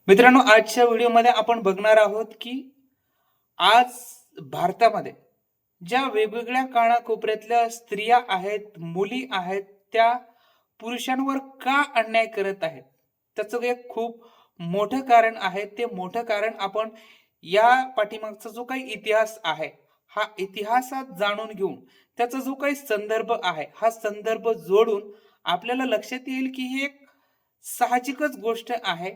मित्रांनो, आजच्या व्हिडिओमध्ये आपण बघणार आहोत की आज भारतामध्ये ज्या वेगवेगळ्या कानाकोपऱ्यातल्या स्त्रिया आहेत, मुली आहेत, त्या पुरुषांवर का अन्याय करत आहेत. त्याचं एक खूप मोठं कारण आहे. ते मोठं कारण आपण या पाठीमागचा जो काही इतिहास आहे, हा इतिहासात जाणून घेऊन त्याचा जो काही संदर्भ आहे, हा संदर्भ जोडून आपल्याला लक्षात येईल की ही एक साहजिकच गोष्ट आहे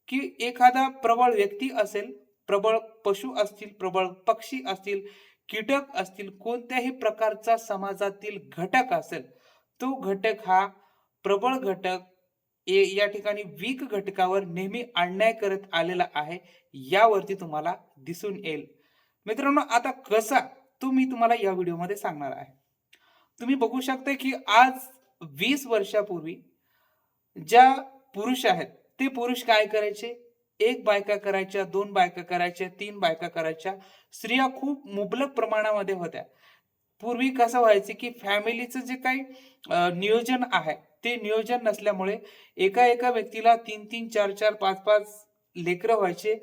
की एखादा प्रबळ व्यक्ती असेल, प्रबळ पशु असतील, प्रबळ पक्षी असतील, कीटक असतील, कोणत्याही प्रकारचा समाजातील घटक असेल, तो घटक हा प्रबळ घटक या ठिकाणी वीक घटकावर नेहमी अन्याय करत आलेला आहे, यावरती तुम्हाला दिसून येईल. मित्रांनो, आता कसा तो मी तुम्हाला या व्हिडिओमध्ये सांगणार आहे. तुम्ही बघू शकता की आज 20 वर्षापूर्वी ज्या पुरुष आहेत, ते पुरुष काय करायचे? एक बायका करायच्या, 2 बायका करायच्या, 3 बायका करायच्या. स्त्रिया खूप मुबलक प्रमाणामध्ये होत्या. पूर्वी कसं व्हायचं, की फॅमिलीचं जे काही नियोजन आहे, ते नियोजन नसल्यामुळे एका-एका व्यक्तीला 3-3, 4-4, 5-5 लेकरं व्हायचे.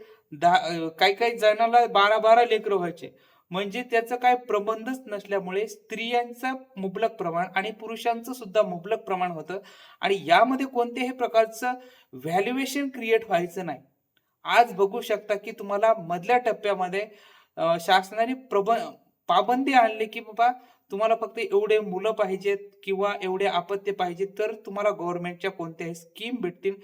काही-काही जणाला 12-12 लेकरं व्हायचे. म्हणजे त्याचं काही प्रबंधच नसल्यामुळे स्त्रियांचं मुबलक प्रमाण आणि पुरुषांचं सुद्धा मुबलक प्रमाण होतं आणि यामध्ये कोणत्याही प्रकारचं व्हॅल्युएशन क्रिएट व्हायचं नाही. आज बघू शकता, की तुम्हाला मधल्या टप्प्यामध्ये शासनाने पाबंदी आणली, की बाबा तुम्हाला फक्त एवढे मुलं पाहिजेत किंवा एवढे अपत्य पाहिजे, तर तुम्हाला गव्हर्नमेंटच्या कोणत्याही स्कीम भेटतील.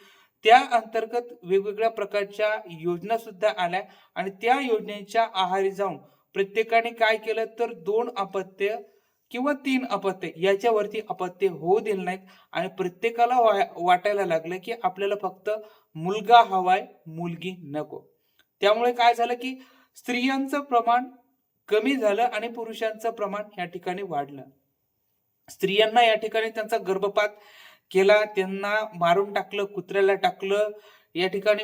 त्या अंतर्गत वेगवेगळ्या प्रकारच्या योजना सुद्धा आल्या आणि त्या योजनेच्या आहारी जाऊन प्रत्येकाने काय केलं, तर 2 अपत्य किंवा 3 अपत्य याच्यावरती अपत्य होऊ दिले नाहीत आणि प्रत्येकाला वाटायला लागलं, की आपल्याला फक्त मुलगा हवाय, मुलगी नको. त्यामुळे काय झालं, की स्त्रियांचं प्रमाण कमी झालं आणि पुरुषांचं प्रमाण या ठिकाणी वाढलं. स्त्रियांना या ठिकाणी त्यांचा गर्भपात केला, त्यांना मारून टाकलं, कुत्र्याला टाकलं. या ठिकाणी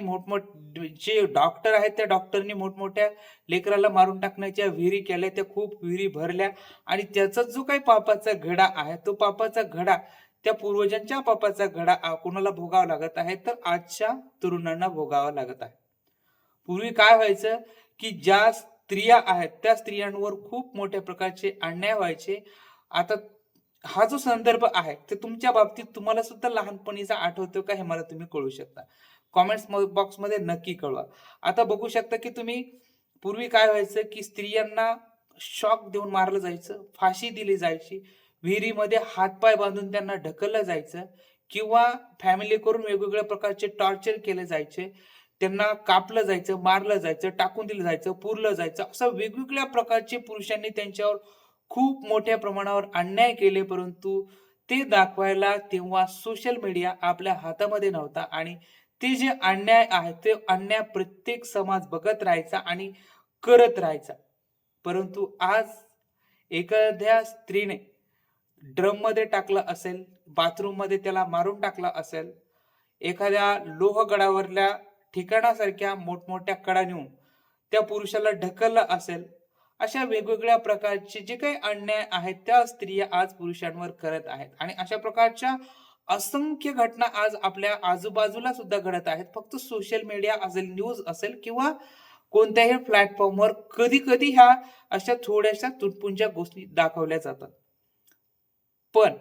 जे डॉक्टर आहेत, त्या डॉक्टरनी मोठमोठ्या लेकराला मारून टाकण्याच्या विहिरी केल्या. त्या खूप विहिरी भरल्या आणि त्याचा जो काही पापाचा घडा आहे, तो पापाचा घडा त्या पूर्वजांच्या पापाचा घडा कोणाला भोगावा लागत आहे, तर आजच्या तरुणांना भोगावा लागत आहे. पूर्वी काय व्हायचं, की ज्या स्त्रिया आहेत, त्या स्त्रियांवर खूप मोठ्या प्रकारचे अन्याय व्हायचे. आता हा जो संदर्भ आहे, ते तुमच्या बाबतीत तुम्हाला सुद्धा लहानपणीचा आठवतो का? हे मला तुम्ही कळवू शकता. कमेंट्स बॉक्समध्ये नक्की कळवा. आता बघू शकता, की तुम्ही पूर्वी काय व्हायचं, की स्त्रियांना शॉक देऊन मारलं जायचं, फाशी दिली जायची, विहिरीमध्ये हातपाय बांधून त्यांना ढकललं जायचं किंवा फॅमिली करून वेगवेगळ्या प्रकारचे टॉर्चर केले जायचे. त्यांना कापलं जायचं, मारलं जायचं, टाकून दिलं जायचं, पुरलं जायचं. असं वेगवेगळ्या प्रकारचे पुरुषांनी त्यांच्यावर खूप मोठ्या प्रमाणावर अन्याय केले. परंतु ते दाखवायला तेव्हा सोशल मीडिया आपल्या हातामध्ये नव्हता आणि ते जे अन्याय आहे, ते अन्याय प्रत्येक समाज बघत राहायचा आणि करत राहायचा. परंतु आज एखाद्या स्त्रीने ड्रममध्ये टाकलं असेल, बाथरूममध्ये त्याला मारून टाकलं असेल, एखाद्या लोहगडावरल्या ठिकाणासारख्या मोठमोठ्या कडा नेऊन त्या पुरुषाला ढकललं असेल, अशा वेगवेगळ्या प्रकारचे जे काही अन्याय आहेत, त्या स्त्रिया आज पुरुषांवर करत आहेत आणि अशा प्रकारच्या असंख्य घटना आज आपल्या आजूबाजूला सुद्धा घडत आहेत. फक्त सोशल मीडिया असेल, न्यूज असेल किंवा कोणत्याही प्लॅटफॉर्मवर कधी-कधी ह्या अशा थोड्याशा तुटपुंज्या गोष्टी दाखवल्या जातात. पण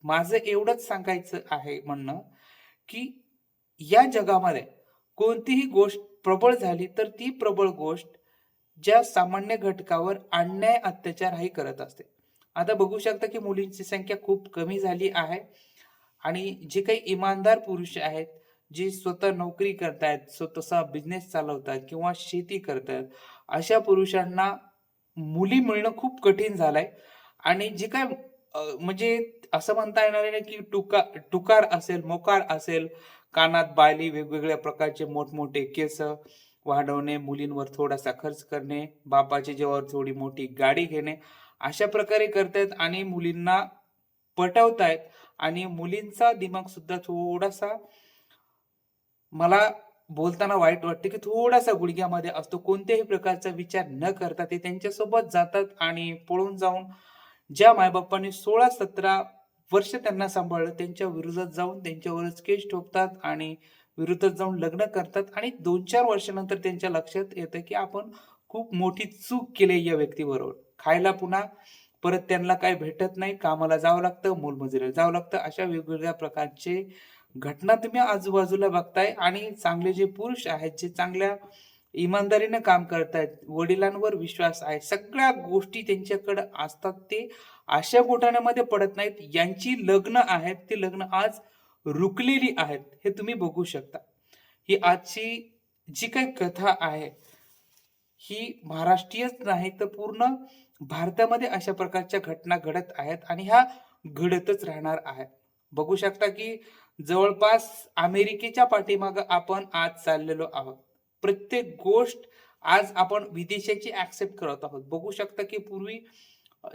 माझं एवढंच सांगायचं आहे म्हणणं, की या जगामध्ये कोणतीही गोष्ट प्रबळ झाली, तर ती प्रबळ गोष्ट ज्या सामान्य घटकावर अन्याय, अत्याचार ही करत असते. आता बघू शकता, की मुलींची संख्या खूप कमी झाली आहे आणि जे काही इमानदार पुरुष आहेत, जे स्वतः नोकरी करतायत, स्वतःचा बिझनेस चालवतात किंवा शेती करतात, अशा पुरुषांना मुली मिळणं खूप कठीण झालंय आणि जे काय म्हणजे असं म्हणता येणार नाही, की टुकार असेल, मोकार असेल, कानात बाली, वेगवेगळ्या प्रकारचे मोठमोठे केस वाढवणे, मुलींवर थोडासा खर्च करणे, बापाच्या जीवावर थोडी मोठी गाडी घेणे, अशा प्रकारे करतायत आणि मुलींना पटवतायत आणि मुलींचा दिमाग सुद्धा थोडासा मला बोलताना वाईट वाटतं, की थोडासा गुडघ्यामध्ये असतो. कोणत्याही प्रकारचा विचार न करता ते त्यांच्यासोबत जातात आणि पळून जाऊन ज्या मायबापांनी 16-17 वर्ष त्यांना सांभाळलं, त्यांच्या विरोधात जाऊन त्यांच्यावरच केस ठोकतात आणि विरोधात जाऊन लग्न करतात आणि 2-4 वर्षानंतर त्यांच्या लक्षात येतं की आपण खूप मोठी चूक केली या व्यक्तीबरोबर. खायला पुन्हा परत त्यांना काही भेटत नाही, कामाला जावं लागतं, मोलमजुरीला जावं लागतं. अशा वेगवेगळ्या प्रकारचे घटना तुम्ही आजूबाजूला बघताय आणि चांगले जे पुरुष आहेत, जे चांगल्या इमानदारीने काम करतायत, वडिलांवर विश्वास आहे, सगळ्या गोष्टी त्यांच्याकडे असतात. ते अशा घोटाळ्यामध्ये पडत नाहीत. यांची लग्न आहेत, ती लग्न आज रुकलेली आहेत. हे तुम्ही बघू शकता. ही आजची जी काही कथा आहे, ही महाराष्ट्रीयच नाही तर पूर्ण भारतामध्ये अशा प्रकारच्या घटना घडत आहेत आणि ह्या घडतच राहणार आहेत. बघू शकता की जवळपास अमेरिकेच्या पाठीमागे आपण आज चाललेलो आहोत. प्रत्येक गोष्ट आज आपण विदेशाची ॲक्सेप्ट करत आहोत. बघू शकता की पूर्वी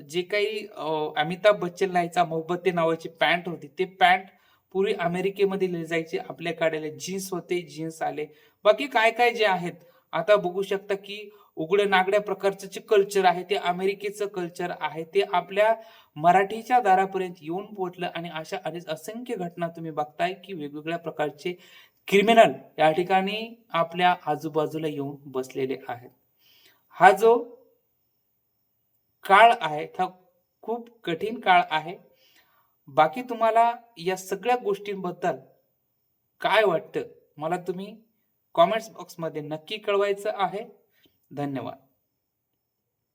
जे काही अमिताभ बच्चन लिहायचा मोहब्बते नावाची पॅन्ट होती. ते पॅन्ट पूर्वी अमेरिकेमध्ये लिहिले जायचे. आपल्याकडे जीन्स होते, जीन्स आले. बाकी काय-काय जे आहेत, आता बघू शकता की उघड्या नागड्या प्रकारचं जे कल्चर आहे, ते अमेरिकेचं कल्चर आहे. ते आपल्या मराठीच्या दारापर्यंत येऊन पोहोचलं आणि अशा अनेक असंख्य घटना तुम्ही बघताय की वेगवेगळ्या प्रकारचे क्रिमिनल या ठिकाणी आपल्या आजूबाजूला येऊन बसलेले आहेत. हा जो काळ आहे, हा खूप कठीण काळ आहे. बाकी तुम्हाला या सगळ्या गोष्टींबद्दल काय वाटतं? मला तुम्ही कमेंट्स बॉक्समध्ये नक्की कळवायचं आहे. धन्यवाद.